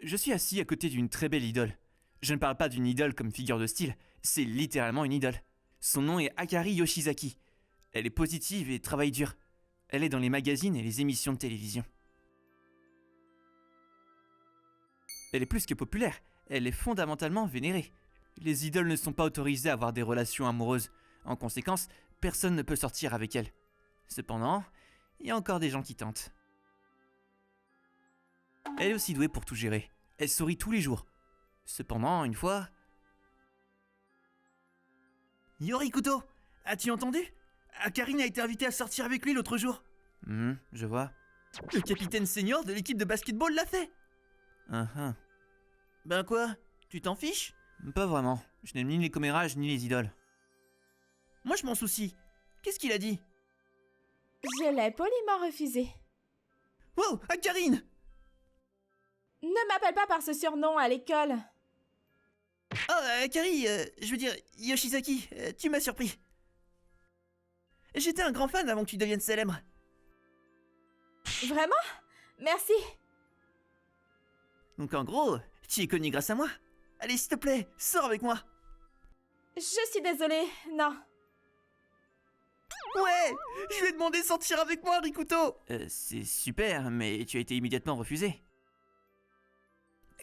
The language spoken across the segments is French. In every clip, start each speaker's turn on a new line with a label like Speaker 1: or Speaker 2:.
Speaker 1: Je suis assis à côté d'une très belle idole. Je ne parle pas d'une idole comme figure de style, c'est littéralement une idole. Son nom est Akari Yoshizaki. Elle est positive et travaille dur. Elle est dans les magazines et les émissions de télévision. Elle est plus que populaire, elle est fondamentalement vénérée. Les idoles ne sont pas autorisées à avoir des relations amoureuses. En conséquence, personne ne peut sortir avec elle. Cependant, il y a encore des gens qui tentent. Elle est aussi douée pour tout gérer. Elle sourit tous les jours. Cependant, une fois...
Speaker 2: Yorikuto, as-tu entendu? Akarine a été invitée à sortir avec lui l'autre jour.
Speaker 1: Je vois.
Speaker 2: Le capitaine senior de l'équipe de basketball l'a fait. Ben quoi? Tu t'en fiches?
Speaker 1: Pas vraiment. Je n'aime ni les commérages ni les idoles.
Speaker 2: Moi je m'en soucie. Qu'est-ce qu'il a dit?
Speaker 3: Je l'ai poliment refusé.
Speaker 2: Wow, Akarine!
Speaker 3: Ne m'appelle pas par ce surnom à l'école.
Speaker 2: Oh, Akari, je veux dire, Yoshizaki, tu m'as surpris. J'étais un grand fan avant que tu deviennes célèbre.
Speaker 3: Vraiment? Merci.
Speaker 2: Donc en gros, tu es connu grâce à moi. Allez, s'il te plaît, sors avec moi.
Speaker 3: Je suis désolée, non.
Speaker 2: Ouais, je lui ai demandé de sortir avec moi, Rikuto.
Speaker 1: C'est super, mais tu as été immédiatement refusé.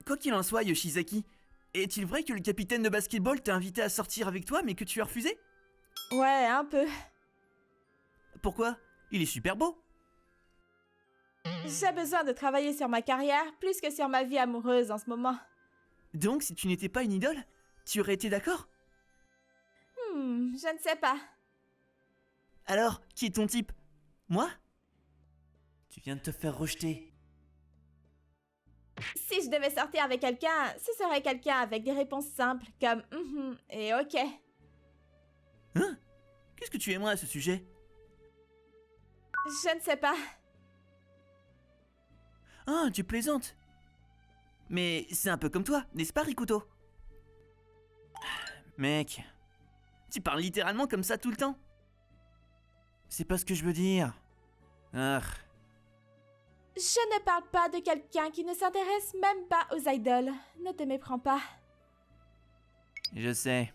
Speaker 2: Quoi qu'il en soit, Yoshizaki, est-il vrai que le capitaine de basketball t'a invité à sortir avec toi, mais que tu as refusé?
Speaker 3: Ouais, un peu.
Speaker 2: Pourquoi? Il est super beau.
Speaker 3: J'ai besoin de travailler sur ma carrière plus que sur ma vie amoureuse en ce moment.
Speaker 2: Donc, si tu n'étais pas une idole, tu aurais été d'accord?
Speaker 3: Je ne sais pas.
Speaker 2: Alors, qui est ton type? Moi?
Speaker 1: Tu viens de te faire rejeter.
Speaker 3: Si je devais sortir avec quelqu'un, ce serait quelqu'un avec des réponses simples comme et ok.
Speaker 2: Hein? Qu'est-ce que tu aimerais à ce sujet?
Speaker 3: Je ne sais pas.
Speaker 2: Ah, tu plaisantes. Mais c'est un peu comme toi, n'est-ce pas, Rikuto?
Speaker 1: Mec,
Speaker 2: Tu parles littéralement comme ça tout le temps.
Speaker 1: c'est pas ce que je veux dire.
Speaker 3: Je ne parle pas de quelqu'un qui ne s'intéresse même pas aux idoles. Ne te méprends pas.
Speaker 1: Je sais.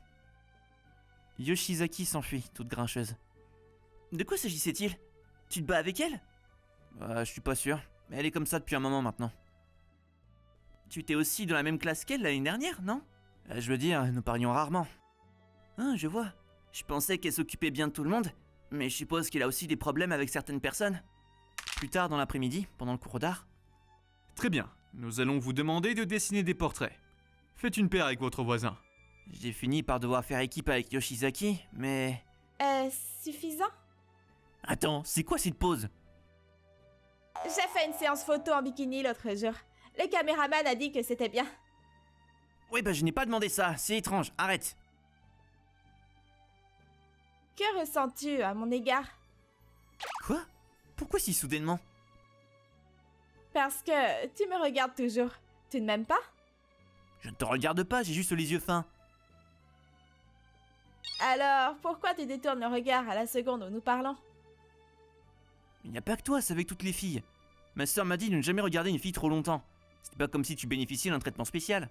Speaker 1: Yoshizaki s'enfuit, toute grincheuse.
Speaker 2: De quoi s'agissait-il? Tu te bats avec elle?
Speaker 1: Je suis pas sûr, mais elle est comme ça depuis un moment maintenant.
Speaker 2: Tu étais aussi dans la même classe qu'elle l'année dernière, non?
Speaker 1: Je veux dire, nous parlions rarement.
Speaker 2: Ah, je vois. Je pensais qu'elle s'occupait bien de tout le monde, mais je suppose qu'elle a aussi des problèmes avec certaines personnes.
Speaker 1: Plus tard dans l'après-midi, pendant le cours d'art.
Speaker 4: Très bien, nous allons vous demander de dessiner des portraits. Faites une paire avec votre voisin.
Speaker 1: J'ai fini par devoir faire équipe avec Yoshizaki, mais...
Speaker 3: Suffisant?
Speaker 2: Attends, c'est quoi cette pose?
Speaker 3: J'ai fait une séance photo en bikini l'autre jour. Le caméraman a dit que c'était bien.
Speaker 1: Oui, je n'ai pas demandé ça, c'est étrange, arrête.
Speaker 3: Que ressens-tu à mon égard?
Speaker 1: Quoi? Pourquoi si soudainement?
Speaker 3: Parce que tu me regardes toujours. Tu ne m'aimes pas?
Speaker 1: Je ne te regarde pas, j'ai juste les yeux fins.
Speaker 3: Alors, pourquoi tu détournes le regard à la seconde où nous parlons?
Speaker 1: Il n'y a pas que toi, c'est avec toutes les filles. Ma sœur m'a dit de ne jamais regarder une fille trop longtemps. C'est pas comme si tu bénéficiais d'un traitement spécial.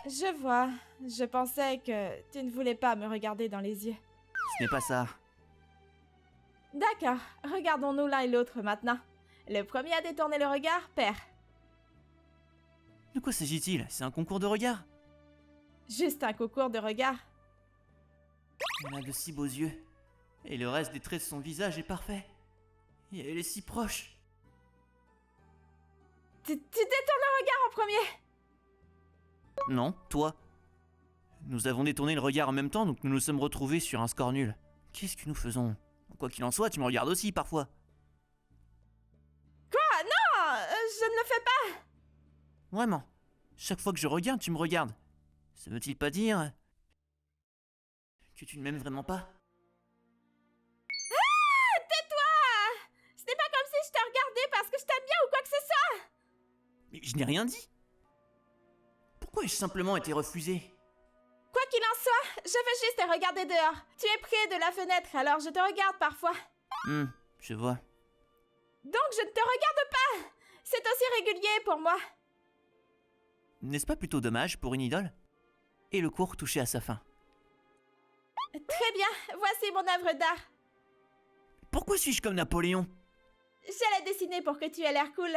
Speaker 3: Je vois. Je pensais que tu ne voulais pas me regarder dans les yeux.
Speaker 1: Ce n'est pas ça.
Speaker 3: D'accord, regardons-nous l'un et l'autre maintenant. Le premier à détourner le regard perd.
Speaker 1: De quoi s'agit-il? C'est un concours de regard?
Speaker 3: Juste un concours de regard.
Speaker 1: Elle a de si beaux yeux. Et le reste des traits de son visage est parfait. Et elle est si proche.
Speaker 3: Tu détournes le regard en premier!
Speaker 1: Non, toi. Nous avons détourné le regard en même temps, donc nous nous sommes retrouvés sur un score nul. Qu'est-ce que nous faisons? Quoi qu'il en soit, tu me regardes aussi parfois.
Speaker 3: Quoi? Non! Je ne le fais pas!
Speaker 1: Vraiment. Chaque fois que je regarde, tu me regardes. Ça veut-il pas dire que tu ne m'aimes vraiment pas?
Speaker 3: Tais-toi! Ce n'est pas comme si je te regardais parce que je t'aime bien ou quoi que ce soit!
Speaker 1: Mais je n'ai rien dit. Pourquoi ai-je simplement été refusé?
Speaker 3: Quoi qu'il en soit, je veux juste te regarder dehors. Tu es près de la fenêtre, alors je te regarde parfois.
Speaker 1: Je vois.
Speaker 3: Donc je ne te regarde pas! C'est aussi régulier pour moi.
Speaker 1: N'est-ce pas plutôt dommage pour une idole? Et le cours touchait à sa fin.
Speaker 3: Très bien, voici mon œuvre d'art.
Speaker 2: Pourquoi suis-je comme Napoléon?
Speaker 3: Je l'ai dessiné pour que tu aies l'air cool.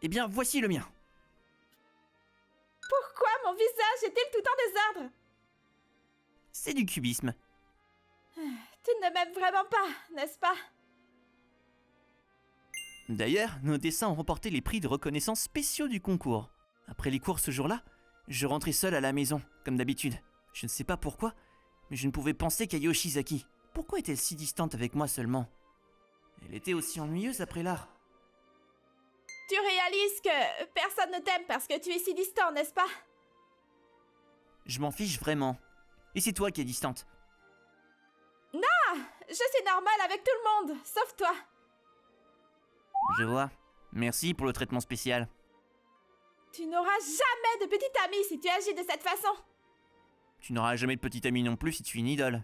Speaker 2: Eh bien, voici le mien.
Speaker 3: Pourquoi mon visage est-il tout en désordre?
Speaker 1: C'est du cubisme.
Speaker 3: Tu ne m'aimes vraiment pas, n'est-ce pas?
Speaker 1: D'ailleurs, nos dessins ont remporté les prix de reconnaissance spéciaux du concours. Après les cours ce jour-là, je rentrais seul à la maison, comme d'habitude. Je ne sais pas pourquoi, mais je ne pouvais penser qu'à Yoshizaki. Pourquoi est-elle si distante avec moi seulement? Elle était aussi ennuyeuse après l'art.
Speaker 3: Tu réalises que personne ne t'aime parce que tu es si distant, n'est-ce pas?
Speaker 1: Je m'en fiche vraiment. Et c'est toi qui es distante.
Speaker 3: Je suis normale avec tout le monde, sauf toi.
Speaker 1: Je vois. Merci pour le traitement spécial.
Speaker 3: Tu n'auras jamais de petite amie si tu agis de cette façon.
Speaker 1: Tu n'auras jamais de petite amie non plus si tu es une idole.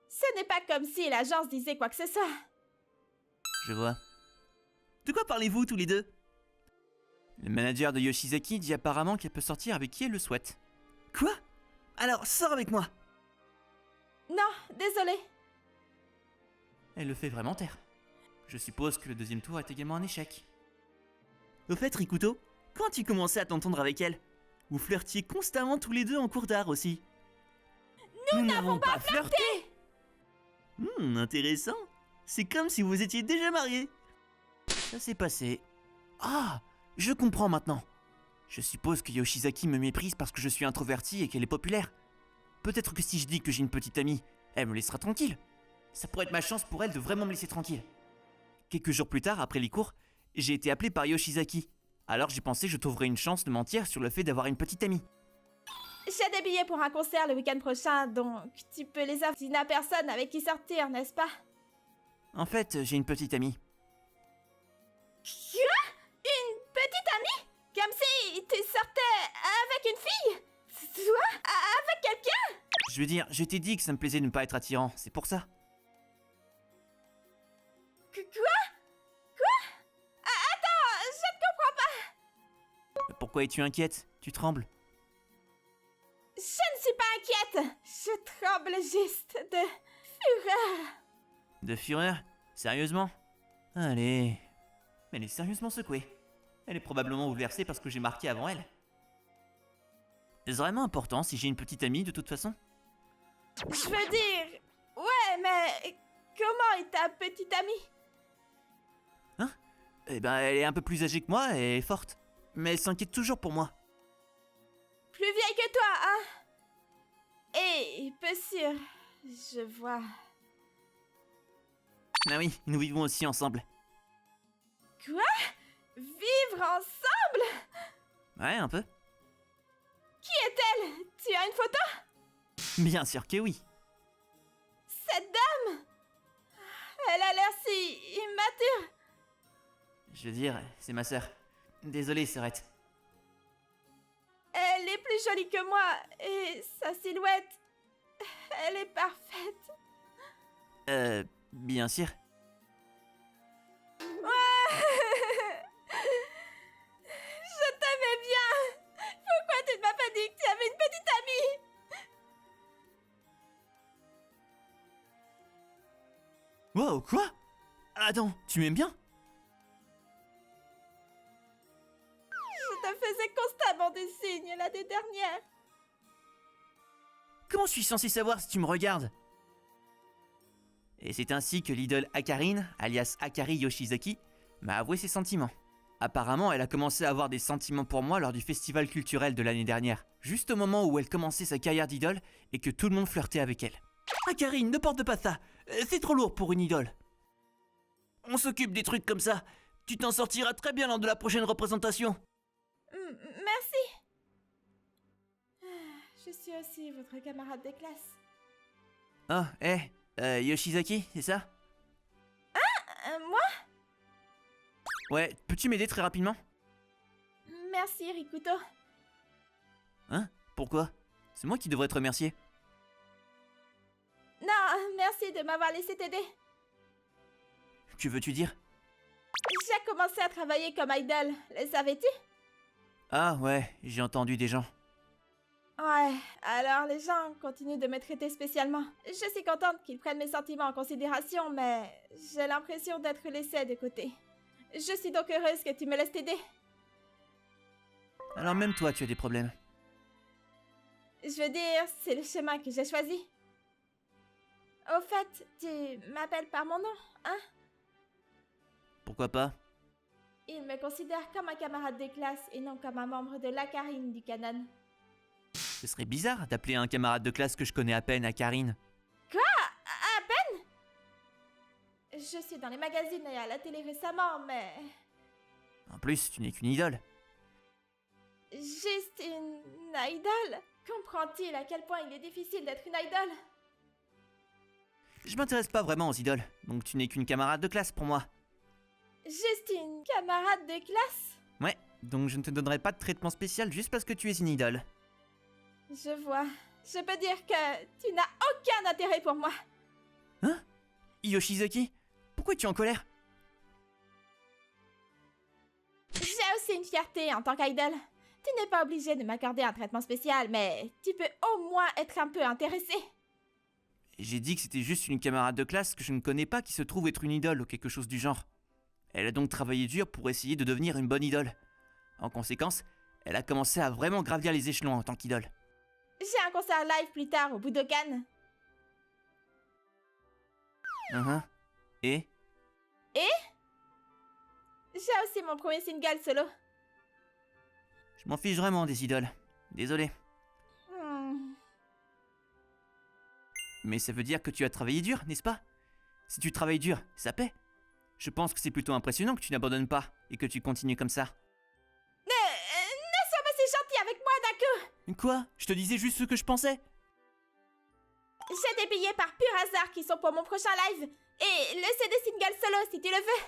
Speaker 3: Ce n'est pas comme si l'agence disait quoi que ce soit.
Speaker 1: Je vois.
Speaker 2: De quoi parlez-vous tous les deux?
Speaker 1: Le manager de Yoshizaki dit apparemment qu'elle peut sortir avec qui elle le souhaite.
Speaker 2: Quoi? Alors, sors avec moi.
Speaker 3: Non, désolé.
Speaker 1: Elle le fait vraiment taire. Je suppose que le deuxième tour est également un échec.
Speaker 2: Au fait, Rikuto, quand tu commençais à t'entendre avec elle, vous flirtiez constamment tous les deux en cours d'art aussi. Nous n'avons pas flirté. Intéressant. C'est comme si vous étiez déjà mariés.
Speaker 1: Ça s'est passé. Ah, je comprends maintenant. Je suppose que Yoshizaki me méprise parce que je suis introverti et qu'elle est populaire. Peut-être que si je dis que j'ai une petite amie, elle me laissera tranquille. Ça pourrait être ma chance pour elle de vraiment me laisser tranquille. Quelques jours plus tard, après les cours, j'ai été appelé par Yoshizaki. Alors j'ai pensé que je trouverais une chance de mentir sur le fait d'avoir une petite amie.
Speaker 3: J'ai des billets pour un concert le week-end prochain, donc tu peux les avoir. Tu n'as personne avec qui sortir, n'est-ce pas?
Speaker 1: En fait, j'ai une petite amie.
Speaker 3: Quoi? Une petite amie? Comme si tu sortais avec une fille? Toi? Avec quelqu'un?
Speaker 1: Je veux dire, je t'ai dit que ça me plaisait de ne pas être attirant, c'est pour ça.
Speaker 3: Quoi? Attends, je ne comprends pas.
Speaker 1: Pourquoi es-tu inquiète? Tu trembles?
Speaker 3: Je ne suis pas inquiète. Je tremble juste de fureur.
Speaker 1: De fureur? Sérieusement? Allez. Elle est sérieusement secouée. Elle est probablement bouleversée parce que j'ai marqué avant elle. Est-ce vraiment important si j'ai une petite amie de toute façon?
Speaker 3: Je veux dire... Ouais, mais... Comment est ta petite amie?
Speaker 1: Hein? Eh ben, elle est un peu plus âgée que moi et forte. Mais elle s'inquiète toujours pour moi.
Speaker 3: Plus vieille que toi, hein? Et peu sûr, je vois.
Speaker 1: Ah oui, nous vivons aussi ensemble.
Speaker 3: Quoi? Vivre ensemble?
Speaker 1: Ouais, un peu.
Speaker 3: Qui est-elle? Tu as une photo?
Speaker 1: Bien sûr que oui.
Speaker 3: Cette dame? Elle a l'air si immature.
Speaker 1: Je veux dire, c'est ma sœur. Désolé, Serette.
Speaker 3: Elle est plus jolie que moi et sa silhouette, elle est parfaite.
Speaker 1: Bien sûr.
Speaker 3: Ouais. Je t'aimais bien. Pourquoi tu ne m'as pas dit que tu avais une petite amie?
Speaker 1: Wow, quoi? Attends, tu m'aimes bien?
Speaker 3: Je te faisais constamment des signes l'année dernière.
Speaker 1: Comment je suis censé savoir si tu me regardes? Et c'est ainsi que l'idole Akarine, alias Akari Yoshizaki, m'a avoué ses sentiments. Apparemment, elle a commencé à avoir des sentiments pour moi lors du festival culturel de l'année dernière, juste au moment où elle commençait sa carrière d'idole et que tout le monde flirtait avec elle.
Speaker 2: Ah, Karine, ne porte pas ça. C'est trop lourd pour une idole. On s'occupe des trucs comme ça. Tu t'en sortiras très bien lors de la prochaine représentation.
Speaker 3: Merci. Je suis aussi votre camarade de classe.
Speaker 1: Oh, Yoshizaki, c'est ça?
Speaker 3: Moi?
Speaker 1: Ouais, peux-tu m'aider très rapidement?
Speaker 3: Merci, Rikuto.
Speaker 1: Hein? Pourquoi? C'est moi qui devrais te remercier.
Speaker 3: Non, merci de m'avoir laissé t'aider.
Speaker 1: Que veux-tu dire?
Speaker 3: J'ai commencé à travailler comme idol, le savais-tu?
Speaker 1: Ah ouais, j'ai entendu des gens.
Speaker 3: Ouais, alors les gens continuent de me traiter spécialement. Je suis contente qu'ils prennent mes sentiments en considération, mais j'ai l'impression d'être laissée de côté. Je suis donc heureuse que tu me laisses t'aider.
Speaker 1: Alors même toi, tu as des problèmes.
Speaker 3: Je veux dire, c'est le chemin que j'ai choisi. Au fait, tu m'appelles par mon nom, hein?
Speaker 1: Pourquoi pas?
Speaker 3: Il me considère comme un camarade de classe et non comme un membre de l'Acarine du canon.
Speaker 1: Ce serait bizarre d'appeler un camarade de classe que je connais à peine à Karine.
Speaker 3: À peine? Je suis dans les magazines et à la télé récemment, mais...
Speaker 1: En plus, tu n'es qu'une idole.
Speaker 3: Juste une idole? Comprends-tu à quel point il est difficile d'être une idole?
Speaker 1: Je m'intéresse pas vraiment aux idoles, donc tu n'es qu'une camarade de classe pour moi.
Speaker 3: Juste une camarade de classe?
Speaker 1: Ouais, donc je ne te donnerai pas de traitement spécial juste parce que tu es une idole.
Speaker 3: Je vois. Je peux dire que tu n'as aucun intérêt pour moi.
Speaker 1: Hein? Yoshizaki? Pourquoi es-tu en colère?
Speaker 3: J'ai aussi une fierté en tant qu'idole. Tu n'es pas obligé de m'accorder un traitement spécial, mais tu peux au moins être un peu intéressé.
Speaker 1: J'ai dit que c'était juste une camarade de classe que je ne connais pas qui se trouve être une idole ou quelque chose du genre. Elle a donc travaillé dur pour essayer de devenir une bonne idole. En conséquence, elle a commencé à vraiment gravir les échelons en tant qu'idole.
Speaker 3: J'ai un concert live plus tard au Budokan.
Speaker 1: Et?
Speaker 3: J'ai aussi mon premier single solo.
Speaker 1: Je m'en fiche vraiment des idoles. Désolé. Mais ça veut dire que tu as travaillé dur, n'est-ce pas? Si tu travailles dur, ça paie. Je pense que c'est plutôt impressionnant que tu n'abandonnes pas et que tu continues comme ça.
Speaker 3: Ne sois pas si gentil avec moi, Daku!
Speaker 1: Quoi? Je te disais juste ce que je pensais.
Speaker 3: J'ai des billets par pur hasard qui sont pour mon prochain live. Et le CD single solo si tu le veux.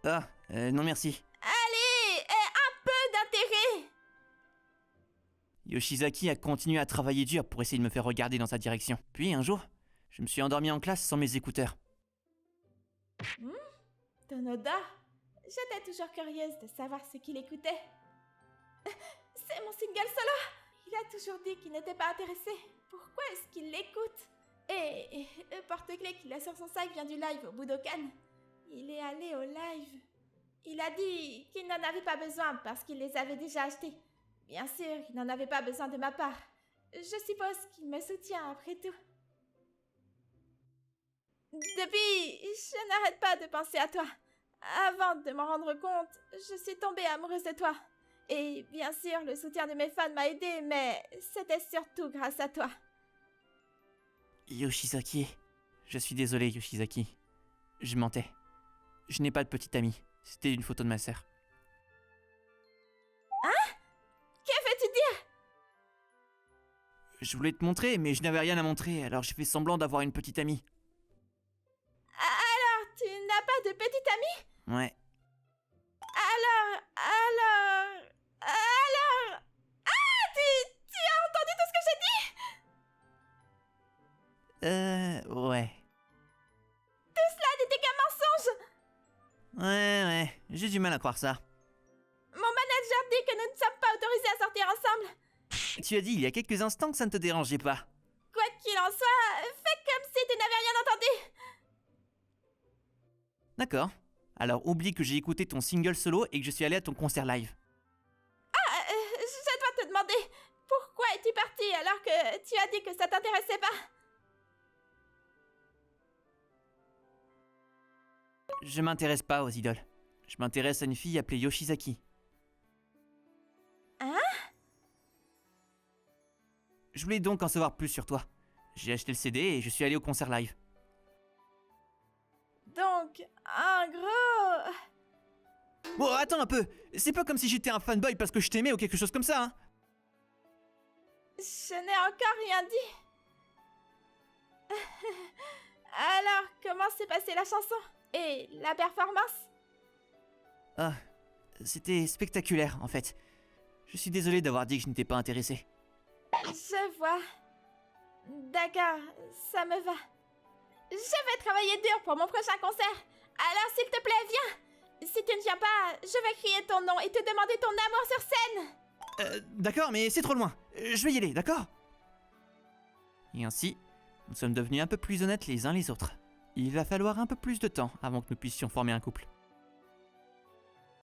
Speaker 1: Ah, non merci.
Speaker 3: Allez, un peu d'intérêt.
Speaker 1: Yoshizaki a continué à travailler dur pour essayer de me faire regarder dans sa direction. Puis un jour, je me suis endormi en classe sans mes écouteurs.
Speaker 3: Tonoda, j'étais toujours curieuse de savoir ce qu'il écoutait. C'est mon single solo. Il a toujours dit qu'il n'était pas intéressé. Pourquoi est-ce qu'il l'écoute? Et le porte-clés qu'il a sur son sac vient du live au Budokan. Il est allé au live. Il a dit qu'il n'en avait pas besoin parce qu'il les avait déjà achetés. Bien sûr, il n'en avait pas besoin de ma part. Je suppose qu'il me soutient après tout. Depuis, je n'arrête pas de penser à toi. Avant de m'en rendre compte, je suis tombée amoureuse de toi. Et bien sûr, le soutien de mes fans m'a aidée, mais c'était surtout grâce à toi.
Speaker 1: Yoshizaki. Je suis désolé, Yoshizaki. Je mentais. Je n'ai pas de petite amie. C'était une photo de ma sœur.
Speaker 3: Hein? Que veux-tu dire?
Speaker 1: Je voulais te montrer, mais je n'avais rien à montrer, alors j'ai fait semblant d'avoir une petite amie.
Speaker 3: Alors, tu n'as pas de petite amie?
Speaker 1: Ouais.
Speaker 3: Alors... Ah, tu as entendu tout ce que j'ai dit?
Speaker 1: Ouais.
Speaker 3: Tout cela n'était qu'un mensonge.
Speaker 1: Ouais, j'ai du mal à croire ça.
Speaker 3: Mon manager dit que nous ne sommes pas autorisés à sortir ensemble.
Speaker 1: Tu as dit il y a quelques instants que ça ne te dérangeait pas.
Speaker 3: Quoi qu'il en soit, fais comme si tu n'avais rien entendu.
Speaker 1: D'accord. Alors oublie que j'ai écouté ton single solo et que je suis allé à ton concert live.
Speaker 3: Je dois te demander, pourquoi es-tu parti alors que tu as dit que ça t'intéressait pas?
Speaker 1: Je m'intéresse pas aux idoles. Je m'intéresse à une fille appelée Yoshizaki.
Speaker 3: Hein?
Speaker 1: Je voulais donc en savoir plus sur toi. J'ai acheté le CD et je suis allé au concert live.
Speaker 3: Donc, en gros...
Speaker 1: Bon, attends un peu. C'est pas comme si j'étais un fanboy parce que je t'aimais ou quelque chose comme ça, hein.
Speaker 3: Je n'ai encore rien dit. Alors, comment s'est passée la chanson? Et la performance?
Speaker 1: Ah, c'était spectaculaire en fait. Je suis désolé d'avoir dit que je n'étais pas intéressé.
Speaker 3: Je vois. D'accord, ça me va. Je vais travailler dur pour mon prochain concert. Alors s'il te plaît, viens. Si tu ne viens pas, je vais crier ton nom et te demander ton amour sur scène.
Speaker 1: D'accord, mais c'est trop loin. Je vais y aller, d'accord? Et ainsi, nous sommes devenus un peu plus honnêtes les uns les autres. Il va falloir un peu plus de temps avant que nous puissions former un couple.